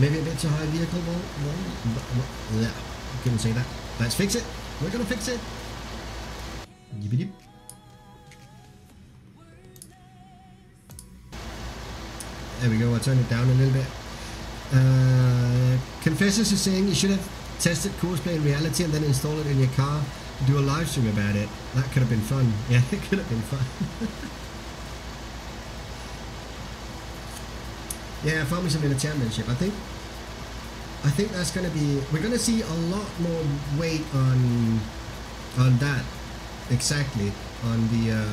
Maybe a bit too high vehicle volume. Yeah, couldn't say that. Let's fix it. We're gonna fix it. Yippee-dip. There we go. I turned it down a little bit. Confessors is saying you should have tested Courseplay in reality and then install it in your car. Do a live stream about it. That could have been fun. Yeah, it could have been fun. Yeah, Farming Simulator Championship. I think that's gonna be. We're gonna see a lot more weight on that. Exactly, on the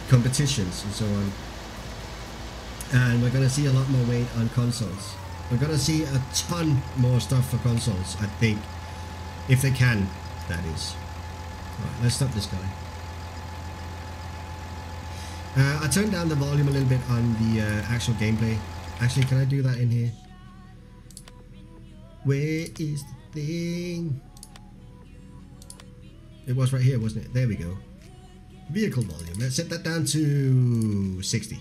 competitions and so on. And we're gonna see a lot more weight on consoles. We're gonna see a ton more stuff for consoles, I think. If they can, that is. Right, let's stop this guy. I turned down the volume a little bit on the actual gameplay. Actually, can I do that in here? Where is the thing? It was right here, wasn't it? There we go. Vehicle volume. Let's set that down to 60.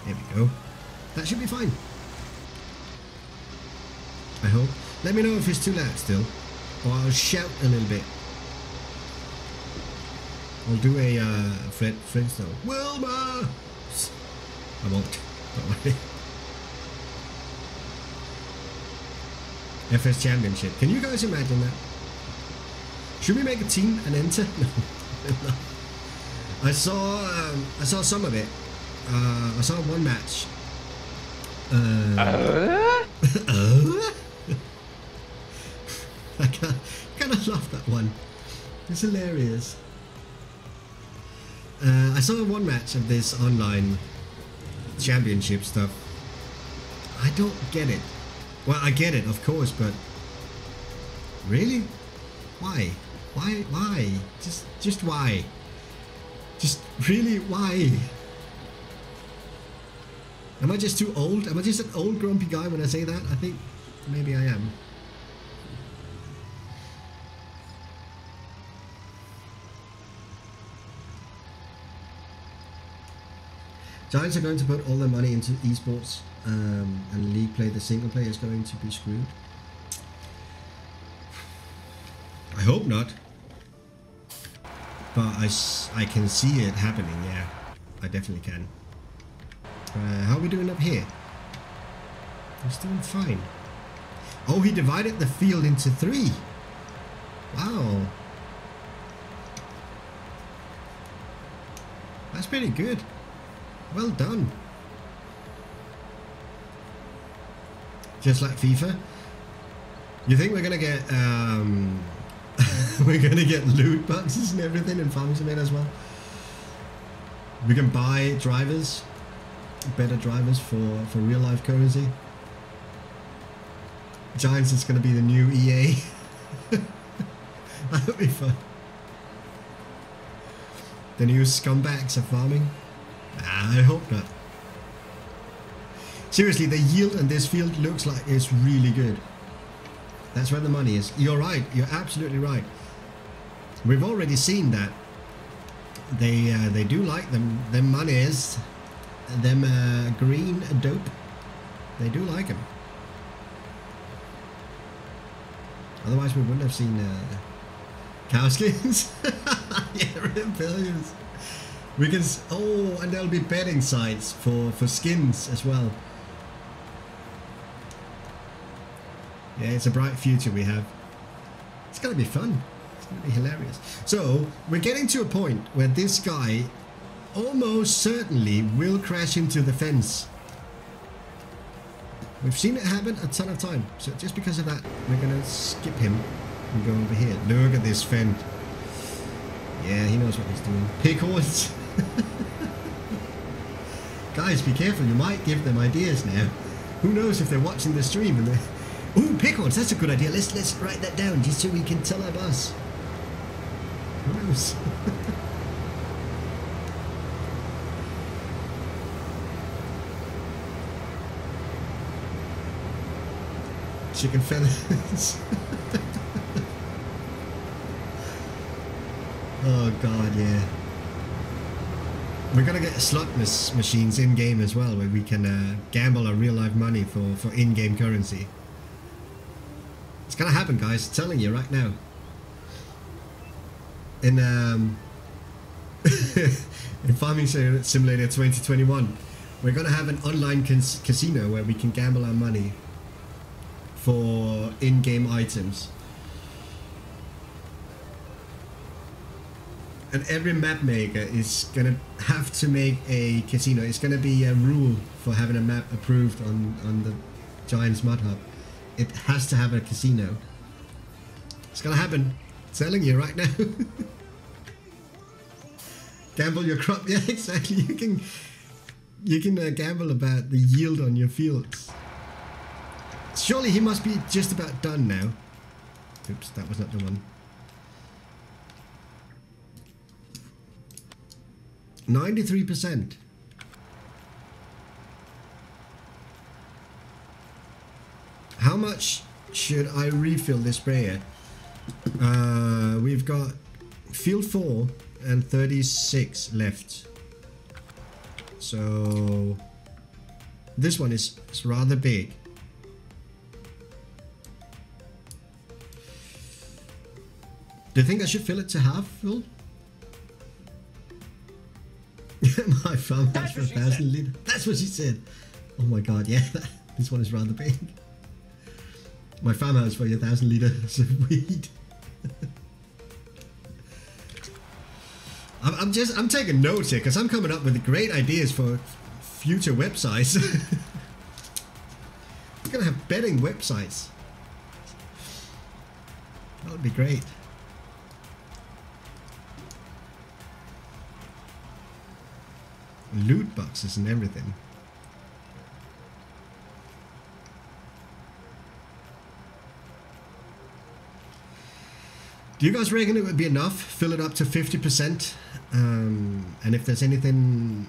There we go. That should be fine. I hope. Let me know if it's too loud still, or I'll shout a little bit. I'll do a Flintstone. Wilma! I won't. Don't worry. FS Championship. Can you guys imagine that? Should we make a team and enter? No. I saw some of it. I saw one match. I kind of love that one. It's hilarious. I saw one match of this online championship stuff. I don't get it. Well, I get it, of course, but really? Why? Why? Just why? Just really why? Am I just too old? Am I just an old grumpy guy when I say that? I think maybe I am. Giants are going to put all their money into esports, and league play. The single player is going to be screwed. I hope not, but I can see it happening. Yeah, I definitely can. How are we doing up here? He's doing fine. Oh, he divided the field into 3. Wow, that's pretty good. Well done. Just like FIFA. You think we're gonna get we're gonna get loot boxes and everything in Farming Simulator as well? We can buy drivers, better drivers for real life currency. Giants is gonna be the new EA. That would be fun. The new scumbags of farming. I hope not. Seriously, the yield on this field looks like it's really good. That's where the money is. You're right. You're absolutely right. We've already seen that. They do like them. Them monies, them green dope. They do like them. Otherwise, we wouldn't have seen cow skins. Yeah, rebellions. We can. Oh, and there'll be betting sites for skins as well. Yeah, it's a bright future we have. It's gonna be fun. It's gonna be hilarious. So we're getting to a point where this guy almost certainly will crash into the fence. We've seen it happen a ton of time. So just because of that, we're gonna skip him and go over here. Look at this fence. Yeah, he knows what he's doing. Pig horns. Guys, be careful. You might give them ideas now. Who knows if they're watching the stream and they're... Ooh, pickles, that's a good idea. Let's write that down just so we can tell our boss. Who knows? Chicken feathers. Oh god, yeah. We're gonna get slot machines in-game as well, where we can gamble our real-life money for in-game currency. It's gonna happen, guys. I'm telling you right now. In in Farming Simulator 2021, we're gonna have an online casino where we can gamble our money for in-game items. And every map maker is gonna have to make a casino. It's gonna be a rule for having a map approved on the Giants Mod Hub. It has to have a casino. It's gonna happen. I'm telling you right now. Gamble your crop. Yeah, exactly. You can gamble about the yield on your fields. Surely he must be just about done now. Oops, that was not the one. 93%. How much should I refill this sprayer? We've got field 4 and 36 left. So this one is rather big. Do you think I should fill it to half full? My farmhouse for 1,000 litres. That's what she said. Oh my god, yeah. This one is rather big. My farmhouse for 1,000 litres of weed. I'm taking notes here because I'm coming up with great ideas for future websites. We're gonna have betting websites. That would be great. Loot boxes and everything. Do you guys reckon it would be enough? Fill it up to 50%, and if there's anything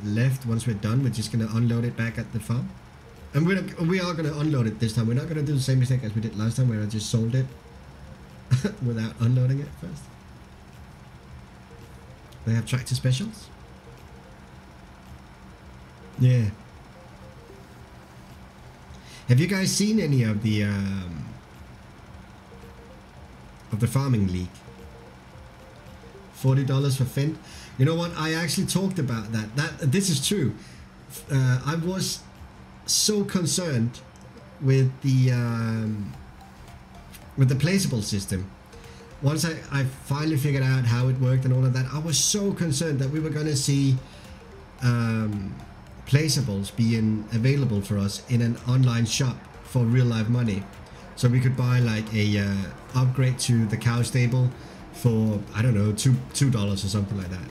left once we're done, we're just gonna unload it back at the farm. And we are gonna unload it this time. We're not gonna do the same mistake as we did last time, where I just sold it without unloading it first. They have tractor specials. Yeah. Have you guys seen any of the farming league? $40 for Finn. You know what? I actually talked about that. This is true. I was so concerned with the placeable system. Once I finally figured out how it worked and all of that, I was so concerned that we were going to see placeables being available for us in an online shop for real life money, so we could buy like a upgrade to the cow stable for, I don't know, $2 or something like that.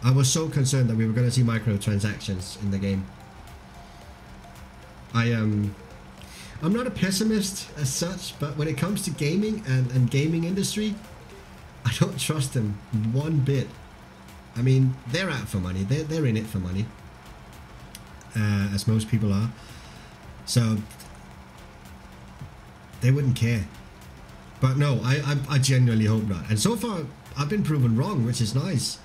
I was so concerned that we were going to see microtransactions in the game. I'm not a pessimist as such, but when it comes to gaming and gaming industry, I don't trust them one bit. I mean, they're out for money. They're in it for money, as most people are. So they wouldn't care. But no, I genuinely hope not. And so far, I've been proven wrong, which is nice.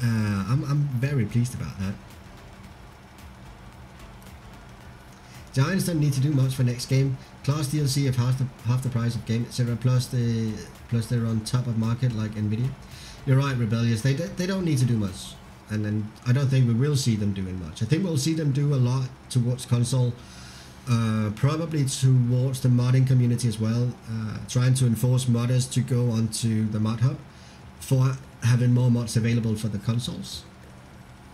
I'm very pleased about that. Giants don't need to do much for next game. Class DLC of half the price of game, etc. Plus they're on top of market like Nvidia. You're right, Rebellious. They don't need to do much, and then I don't think we will see them doing much. I think we'll see them do a lot towards console, probably towards the modding community as well, trying to enforce modders to go onto the mod hub for having more mods available for the consoles.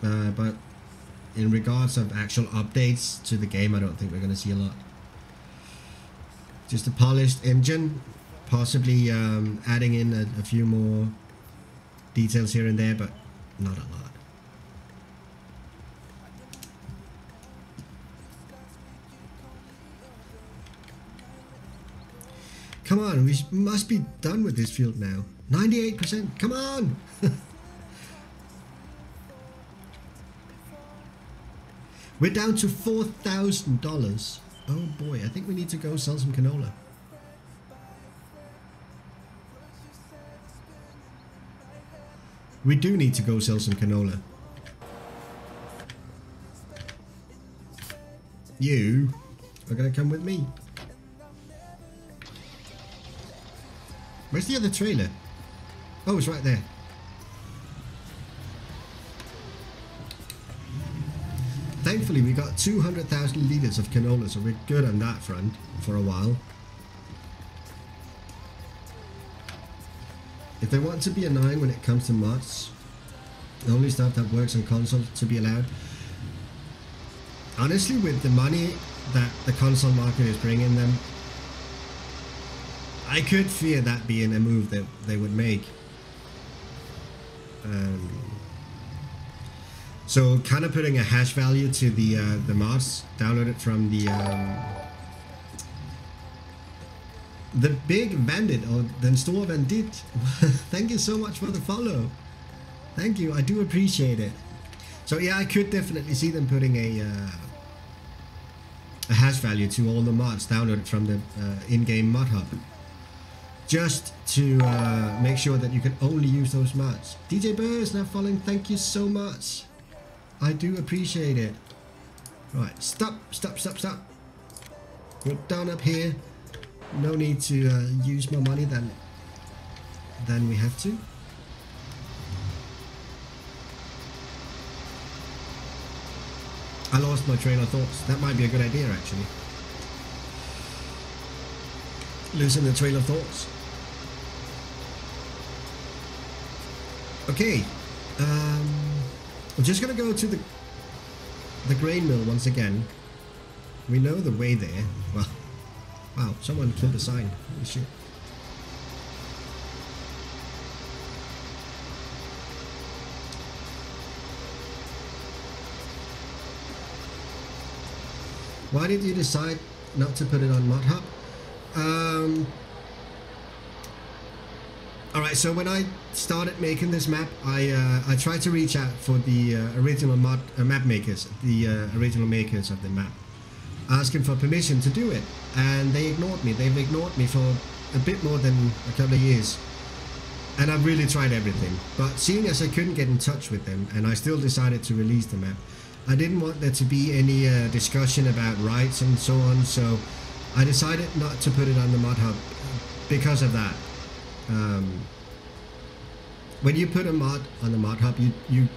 But in regards of actual updates to the game, I don't think we're going to see a lot. Just a polished engine, possibly adding in a few more details here and there, but not a lot. Come on, we must be done with this field now. 98%, come on! We're down to $4,000. Oh boy, I think we need to go sell some canola. We do need to go sell some canola. You are gonna come with me. Where's the other trailer? Oh, it's right there. Thankfully, we got 200,000 litres of canola, so we're good on that front for a while. If they want to be annoying when it comes to mods, the only stuff that works on console to be allowed. Honestly, with the money that the console market is bringing them, I could fear that being a move that they would make. So kind of putting a hash value to the mods downloaded from the big bandit or den store bandit. Thank you so much for the follow. Thank you, I do appreciate it. So yeah, I could definitely see them putting a hash value to all the mods downloaded from the in-game mod hub, just to make sure that you can only use those mods. DJ Burr is now following. Thank you so much. I do appreciate it. Right, stop. We're down up here. No need to use more money than we have to. I lost my train of thoughts. That might be a good idea, actually. Losing the trail of thoughts. Okay. We're just gonna go to the grain mill once again. We know the way there. Well, wow, someone killed a sign. Holy shit. Why did you decide not to put it on Mod Hub? Alright, so when I started making this map, I tried to reach out for the original map makers, the original makers of the map, asking for permission to do it, and they ignored me. They've ignored me for a bit more than a couple of years, and I've really tried everything. But seeing as I couldn't get in touch with them, and I still decided to release the map, I didn't want there to be any discussion about rights and so on, so I decided not to put it on the Mod Hub because of that. When you put a mod on the Mod Hub, you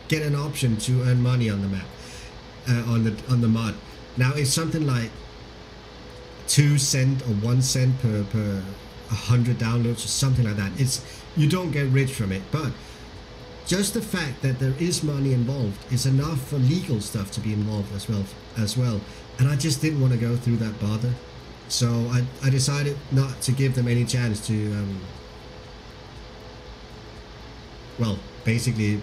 get an option to earn money on the map, on the mod. Now it's something like 2 cents or 1 cent per 100 downloads or something like that. You don't get rich from it, but just the fact that there is money involved is enough for legal stuff to be involved as well. And I just didn't want to go through that bother, so I decided not to give them any chance to well, basically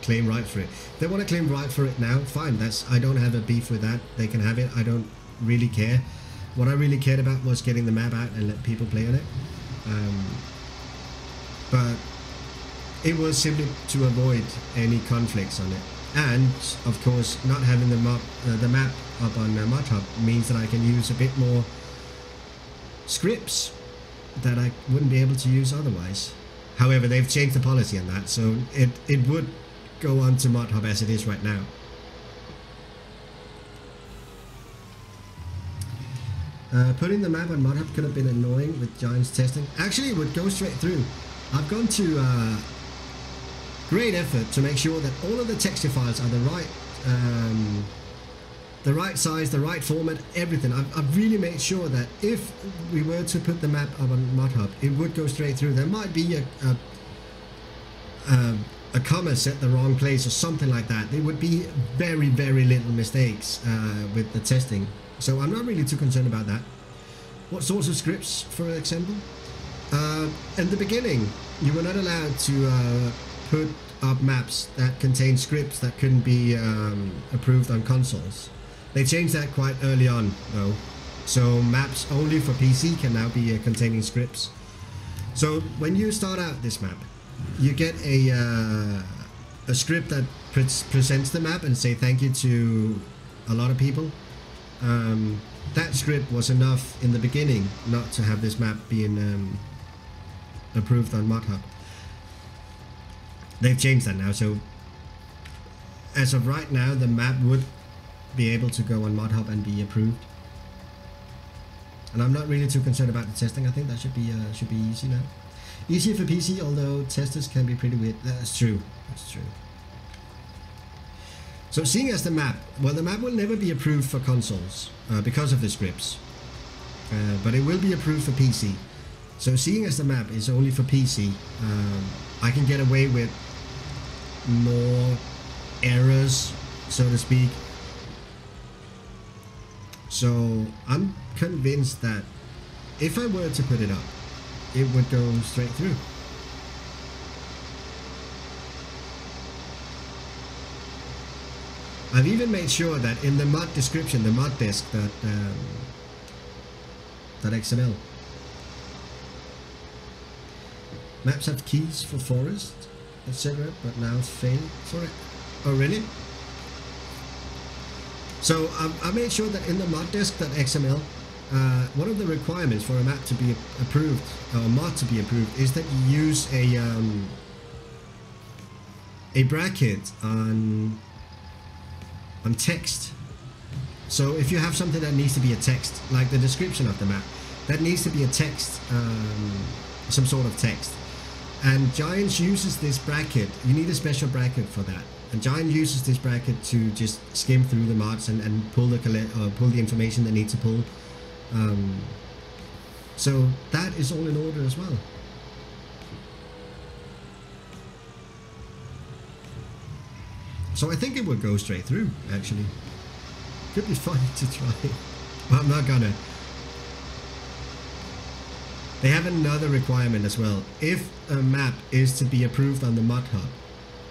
claim right for it. If they want to claim right for it now, fine. I don't have a beef with that. They can have it. I don't really care. What I really cared about was getting the map out and let people play on it. But it was simply to avoid any conflicts on it. And of course, not having the map up on Mod Hub means that I can use a bit more scripts that I wouldn't be able to use otherwise. However, they've changed the policy on that, so it would go on to Mod Hub as it is right now. Putting the map on Mod Hub could have been annoying with Giants testing. Actually, it would go straight through. I've gone to great effort to make sure that all of the texture files are the right size, the right format, everything. I've really made sure that if we were to put the map up on Mod Hub, it would go straight through. There might be a comma set the wrong place or something like that. There would be very, very little mistakes with the testing. So I'm not really too concerned about that. What sorts of scripts, for example? In the beginning, you were not allowed to put up maps that contain scripts that couldn't be approved on consoles. They changed that quite early on, though. So maps only for PC can now be containing scripts. So when you start out this map, you get a script that presents the map and say thank you to a lot of people. That script was enough in the beginning not to have this map being approved on ModHub. They've changed that now, so as of right now the map would be able to go on ModHub and be approved. And I'm not really too concerned about the testing. I think that should be easy now. Easier for PC, although testers can be pretty weird. That's true. That's true. So seeing as the map, well, the map will never be approved for consoles because of the scripts, but it will be approved for PC. So seeing as the map is only for PC, I can get away with more errors, so to speak. So I'm convinced that if I were to put it up, it would go straight through. I've even made sure that in the mod description, the mod desk, that XML. Maps have keys for forest, etc., but now fail for it. Oh, really? So I made sure that in the mod desk.xml, one of the requirements for a map to be approved, or a mod to be approved, is that you use a bracket on text. So if you have something that needs to be a text, like the description of the map, that needs to be a text, some sort of text. And Giants uses this bracket. You need a special bracket for that. And Giant uses this bracket to just skim through the mods and pull the information they need to pull. So that is all in order as well. So I think it would go straight through, actually. Could be fun to try, but I'm not gonna. They have another requirement as well. If a map is to be approved on the ModHub,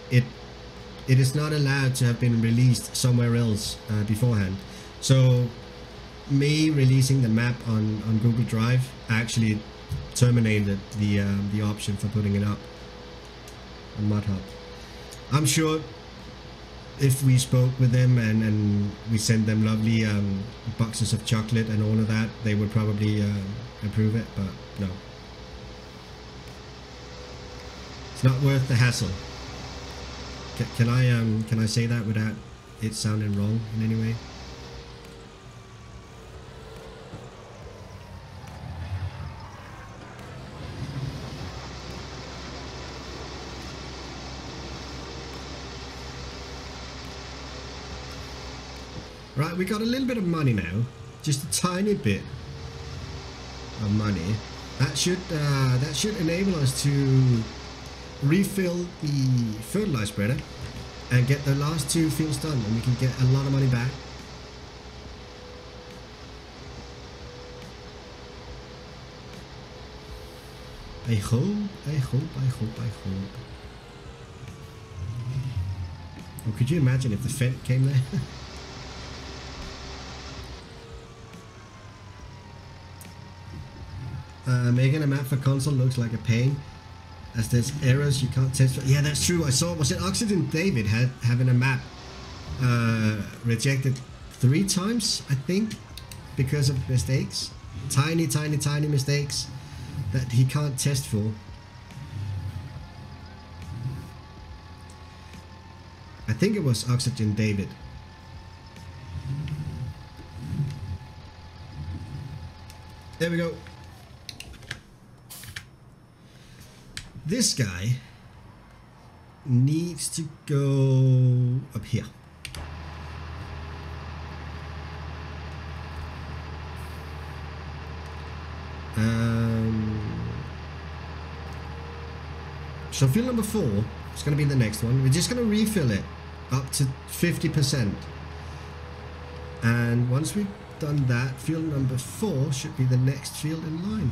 it is not allowed to have been released somewhere else beforehand. So me releasing the map on Google Drive actually terminated the option for putting it up on ModHub. I'm sure if we spoke with them and we sent them lovely boxes of chocolate and all of that, they would probably approve it, but no. It's not worth the hassle. Can I say that without it sounding wrong in any way? Right, we got a little bit of money now, just a tiny bit of money. That should enable us to refill the fertilizer spreader and get the last 2 fields done, and we can get a lot of money back. I hope. Well, could you imagine if the Fed came there? Making a map for console looks like a pain, as there's errors you can't test. Yeah, that's true. I saw, was it Oxygen David having a map rejected 3 times, I think, because of mistakes, tiny mistakes that he can't test for. I think it was Oxygen David. There we go. This guy needs to go up here. So field number 4 is going to be the next one. We're just going to refill it up to 50%. And once we've done that, field number 4 should be the next field in line.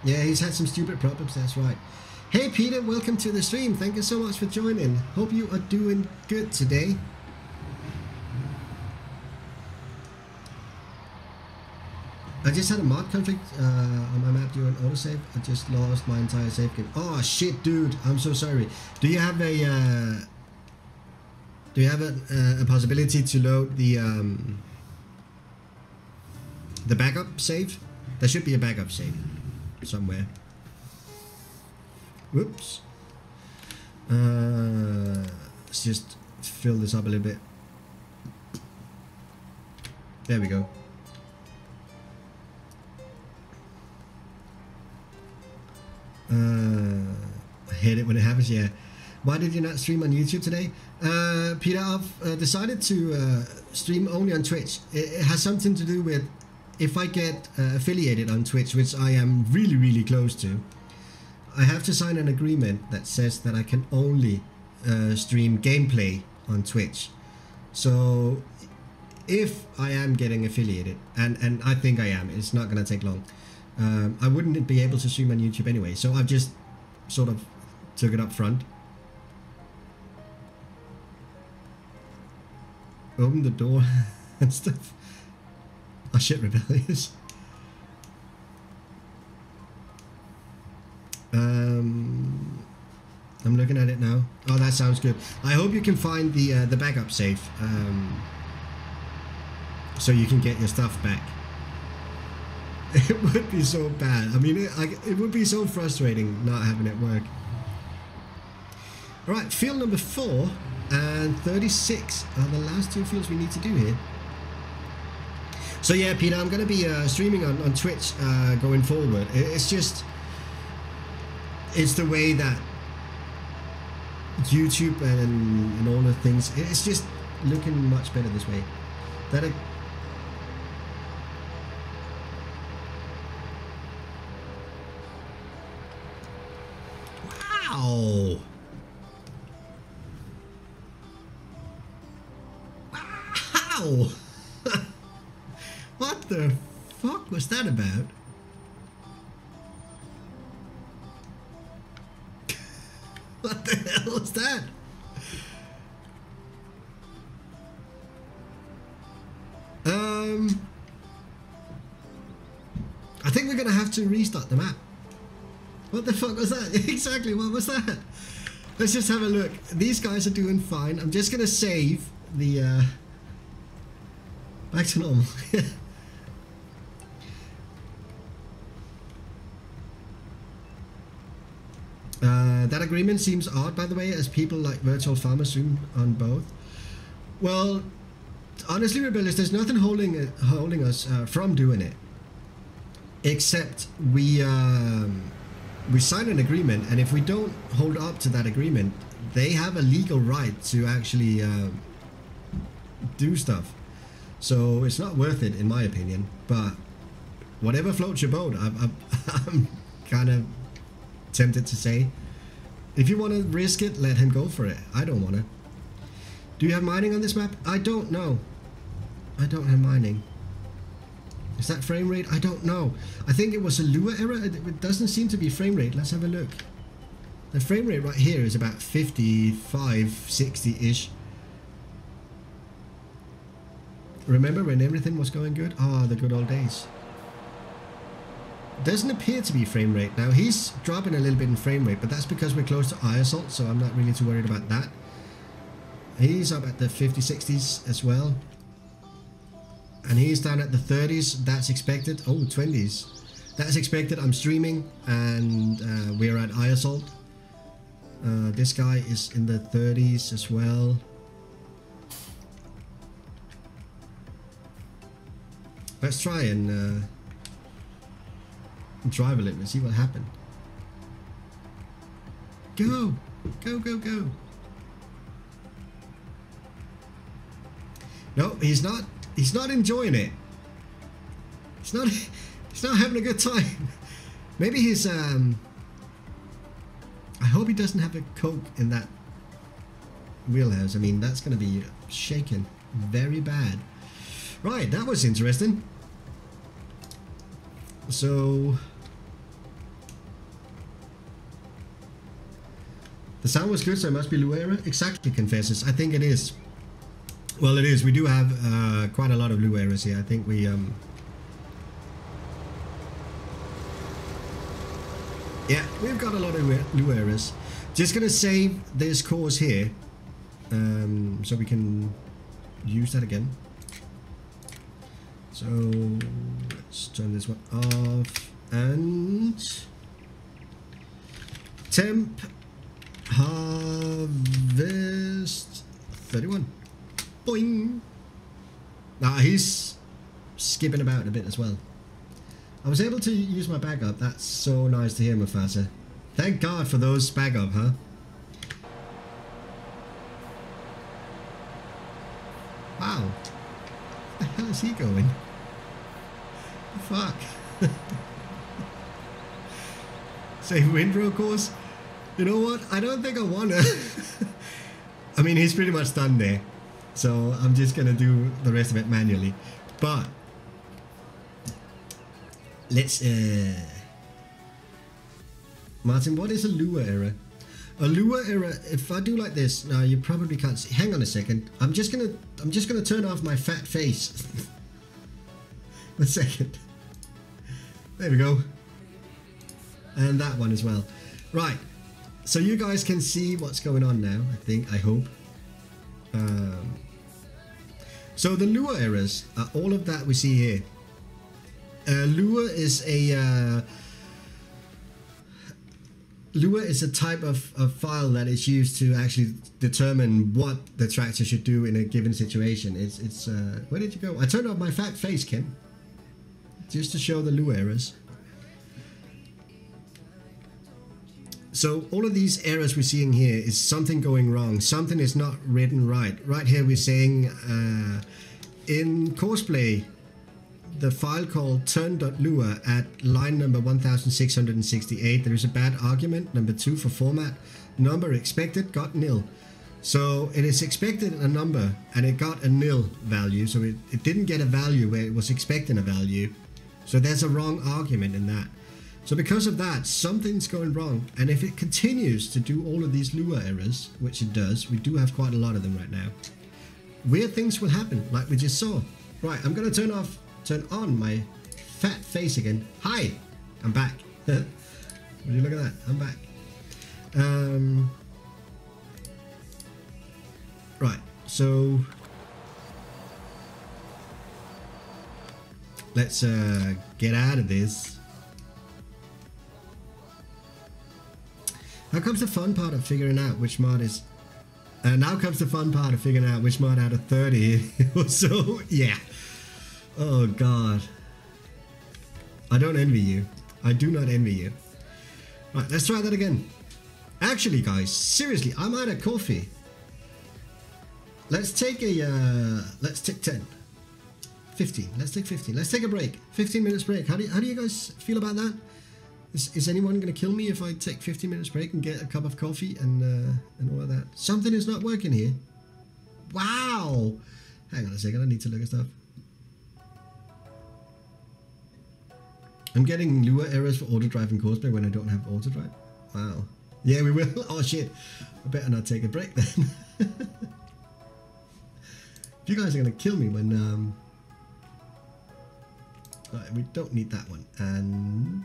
Yeah, he's had some stupid problems, that's right. Hey Peter, welcome to the stream. Thank you so much for joining. Hope you are doing good today. I just had a mod conflict on my map during autosave. I just lost my entire save game. Oh shit, dude! I'm so sorry. Do you have a possibility to load the backup save? There should be a backup save somewhere. Whoops. Let's just fill this up a little bit. There we go. I hate it when it happens, yeah. Why did you not stream on YouTube today? Peter, I've decided to stream only on Twitch. It has something to do with if I get affiliated on Twitch, which I am really, really close to. I have to sign an agreement that says that I can only stream gameplay on Twitch. So if I am getting affiliated, and I think I am, it's not going to take long, I wouldn't be able to stream on YouTube anyway. So I've just sort of took it up front. Open the door and stuff. Oh shit, rebellious. I'm looking at it now. Oh, that sounds good. I hope you can find the backup save, so you can get your stuff back. It would be so bad. I mean, it would be so frustrating not having it work. All right, field number 4 and 36 are the last 2 fields we need to do here. So yeah, Peter, I'm going to be streaming on Twitch going forward. It's just, it's the way that YouTube and all the things, it's just looking much better this way. Wow! Wow! What the fuck was that about? What the hell was that? I think we're gonna have to restart the map. What the fuck was that? Exactly, what was that? Let's just have a look. These guys are doing fine. I'm just gonna save the back to normal. That agreement seems odd, by the way, as people like Virtual Farmer stream on both. Well, honestly, Rebellious, there's nothing holding us from doing it, except we sign an agreement, and if we don't hold up to that agreement, they have a legal right to actually do stuff. So it's not worth it, in my opinion. But whatever floats your boat, I'm kind of tempted to say, if you want to risk it, let him go for it. I don't want to. Do you have mining on this map? I don't know. I don't have mining. Is that frame rate? I don't know. I think it was a Lua error. It doesn't seem to be frame rate. Let's have a look. The frame rate right here is about 55, 60-ish. Remember when everything was going good? Ah, the good old days. Doesn't appear to be frame rate now. He's dropping a little bit in frame rate, but that's because we're close to Eiersholt, so I'm not really too worried about that. He's up at the 50, 60s as well. And he's down at the 30s. That's expected. Oh, 20s. That's expected. I'm streaming, and we're at Eiersholt. This guy is in the 30s as well. Let's try and drive a little and see what happened. Go! Go, go, go! No, he's not enjoying it. He's not having a good time. Maybe he's I hope he doesn't have a coke in that wheelhouse. I mean, that's gonna be shaken very bad. Right, that was interesting. So the sound was good, so it must be Luera. Exactly, Confesses. I think it is. Well, it is. We do have quite a lot of Lueras here. I think we Yeah, we've got a lot of new errors. Just gonna save this course here, so we can use that again. So let's turn this one off and temp harvest 31. Boing. Now he's skipping about a bit as well. I was able to use my backup. That's so nice to hear, Mufasa. Thank God for those backup, huh? Wow. Where the hell is he going? Fuck. Save windrow course? You know what? I don't think I wanna. I mean, he's pretty much done there. So I'm just gonna do the rest of it manually. But let's Martin, what is a lure error? A lure error, if I do like this, now you probably can't see. Hang on a second. I'm just gonna turn off my fat face. 1 second. There we go. And that one as well. Right. So you guys can see what's going on now, I hope. So the lure errors are all of that we see here. Lure is a type of file that is used to actually determine what the tractor should do in a given situation. It's where did you go? I turned off my fat face, Ken, just to show the lure errors. So all of these errors we're seeing here is something going wrong. Something is not written right. Right here we're saying in Courseplay, the file called turn.lure at line number 1668, there is a bad argument, number 2 for format, number expected got nil. So it is expected a number and it got a nil value, so it didn't get a value where it was expecting a value. So there's a wrong argument in that. So because of that, something's going wrong, and if it continues to do all of these lure errors, which it does, we do have quite a lot of them right now, weird things will happen, like we just saw. Right, I'm gonna turn on my fat face again. Hi, I'm back. Would you look at that? I'm back. Right, so let's get out of this. Now comes the fun part of figuring out which mod is. Now comes the fun part of figuring out which mod out of 30 or so. Yeah. Oh God. I don't envy you. I do not envy you. Right, let's try that again. Actually, guys, seriously, I'm out of coffee. Let's take a. Let's take 10. 15. Let's take 15. Let's take a break. 15 minutes break. How do you guys feel about that? Is anyone going to kill me if I take 15 minutes break and get a cup of coffee and all of that? Something is not working here. Wow. Hang on a second. I need to look at stuff. I'm getting lure errors for auto drive in Courseplay when I don't have auto drive. Wow. Yeah, we will. Oh shit. I better not take a break then. You guys are going to kill me when... Right, we don't need that one. And...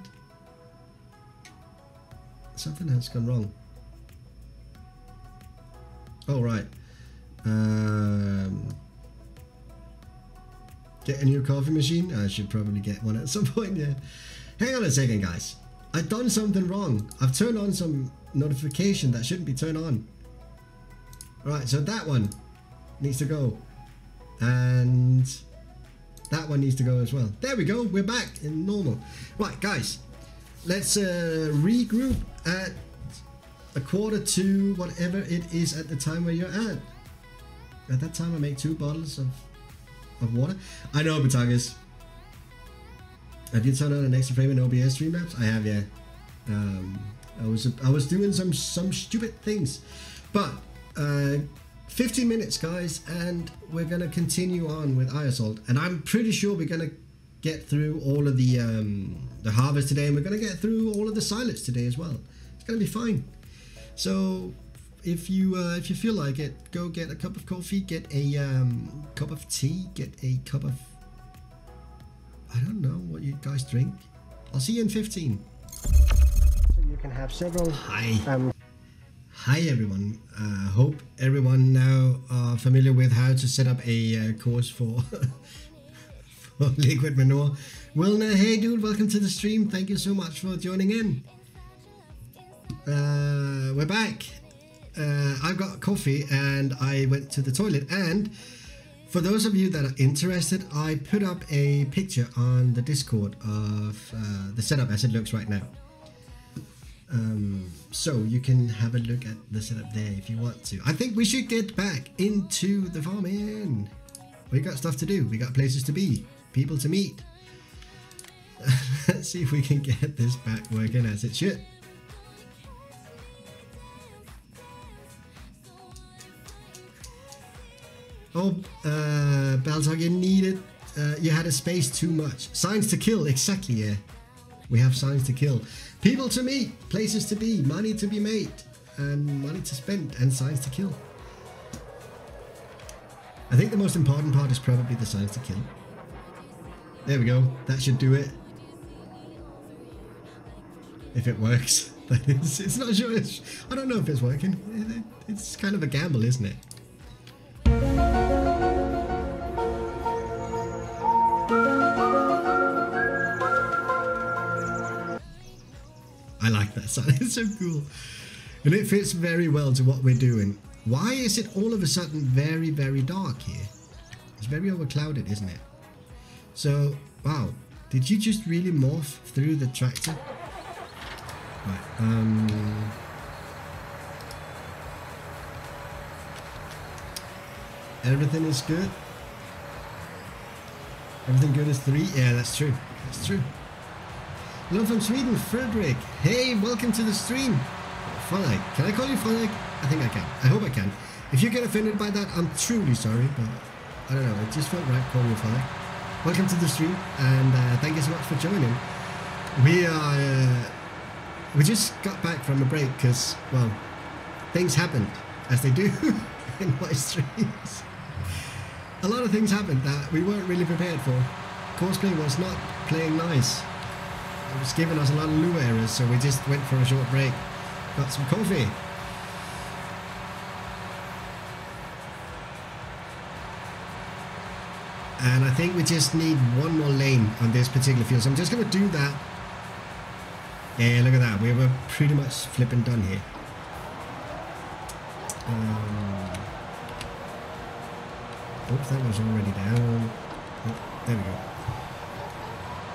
something has gone wrong. Oh, right. Get a new coffee machine? I should probably get one at some point, yeah. Hang on a second, guys. I've done something wrong. I've turned on some notification that shouldn't be turned on. Right, so that one needs to go. And that one needs to go as well. There we go. We're back in normal. Right, guys. Let's regroup at 1:45, whatever it is at the time where you're at. At that time, I make 2 bottles of water. I know, Batagas. Have you turned on an extra frame in OBS Streamlabs? I have, yeah. I was doing some stupid things, but 15 minutes, guys, and we're gonna continue on with Eiersholt, and I'm pretty sure we're gonna get through all of the harvest today, and we're going to get through all of the silage today as well. It's going to be fine. So if you feel like it, go get a cup of coffee, get a cup of tea, get a cup of, I don't know what you guys drink. I'll see you in 15. So you can have several. Hi everyone. Hope everyone now are familiar with how to set up a course for, for liquid manure. Wilner, hey dude, welcome to the stream. Thank you so much for joining in. We're back. I've got coffee and I went to the toilet, and for those of you that are interested, I put up a picture on the Discord of the setup as it looks right now. So you can have a look at the setup there if you want to. I think we should get back into the farming. We got stuff to do. We got places to be, people to meet. Let's see if we can get this back working as it should. Oh, Baltog, you needed, you had a space too much. Signs to kill, exactly, yeah. We have signs to kill. People to meet, places to be, money to be made, and money to spend, and signs to kill. I think the most important part is probably the signs to kill. There we go, that should do it. If it works. But it's not sure, I don't know if it's working. It's kind of a gamble, isn't it? I like that sign, it's so cool. And it fits very well to what we're doing. Why is it all of a sudden very, very dark here? It's very overclouded, isn't it? So, wow, did you just really morph through the tractor? Right, everything is good. Everything good is 3? Yeah, that's true. That's true. Hello from Sweden, Frederick. Hey, welcome to the stream. Fanek. Can I call you Fanek? I think I can. I hope I can. If you get offended by that, I'm truly sorry, but I don't know. It just felt right calling you Fanek. Welcome to the stream, and thank you so much for joining. We just got back from a break because, well, things happened, as they do in my streams. A lot of things happened that we weren't really prepared for. Courseplay was not playing nice. It was giving us a lot of loo errors, so we just went for a short break. Got some coffee. And I think we just need one more lane on this particular field. So I'm just going to do that. Yeah, look at that. We were pretty much flipping done here. Oops, that was already down. Oh, there we go.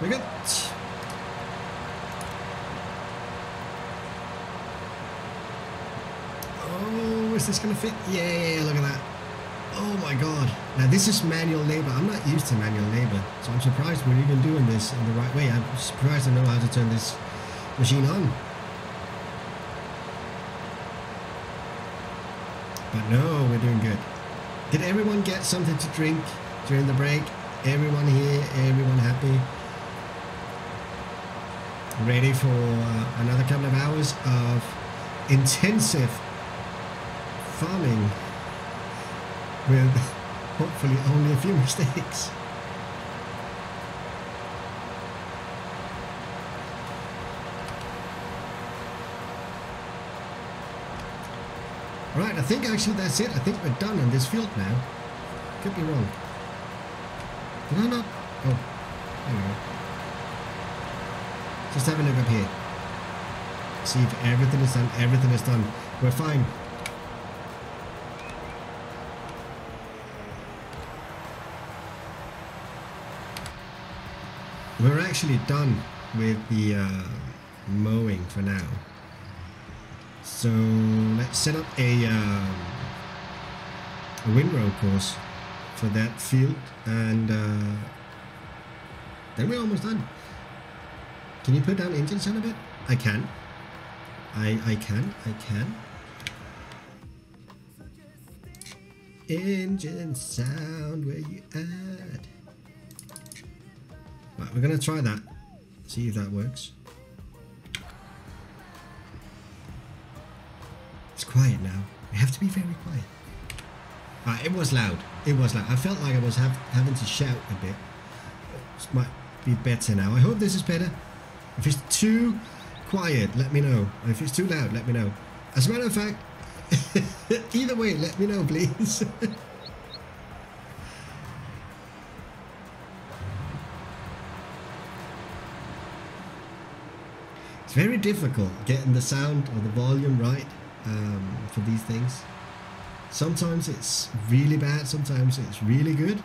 We're good. Oh, is this going to fit? Yeah, look at that. Oh my god. Now this is manual labor. I'm not used to manual labor, so I'm surprised we're even doing this in the right way. I'm surprised I know how to turn this machine on. But no, we're doing good. Did everyone get something to drink during the break? Everyone here, everyone happy? Ready for another couple of hours of intensive farming with hopefully only a few mistakes. Right, I think actually that's it. I think we're done on this field now. Could be wrong. Did I not? Oh, there we go. Just have a look up here. See if everything is done. Everything is done. We're fine. We're actually done with the mowing for now. So let's set up a windrow course for that field, and then we're almost done. Can you put down engine sound a bit? I can. I can. Engine sound, where you at? Right, we're gonna try that. See if that works. It's quiet now. We have to be very quiet. It was loud. It was loud. I felt like I was having to shout a bit. This might be better now. I hope this is better. If it's too quiet, let me know. If it's too loud, let me know. As a matter of fact, either way, let me know, please. It's very difficult getting the sound or the volume right for these things. Sometimes it's really bad, sometimes it's really good.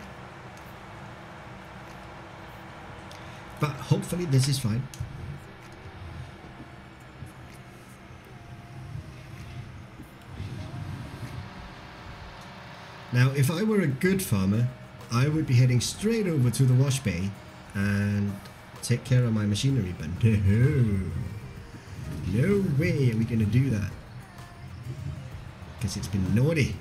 But hopefully this is fine. Now, if I were a good farmer, I would be heading straight over to the wash bay and take care of my machinery, but no way are we going to do that, because it's been naughty.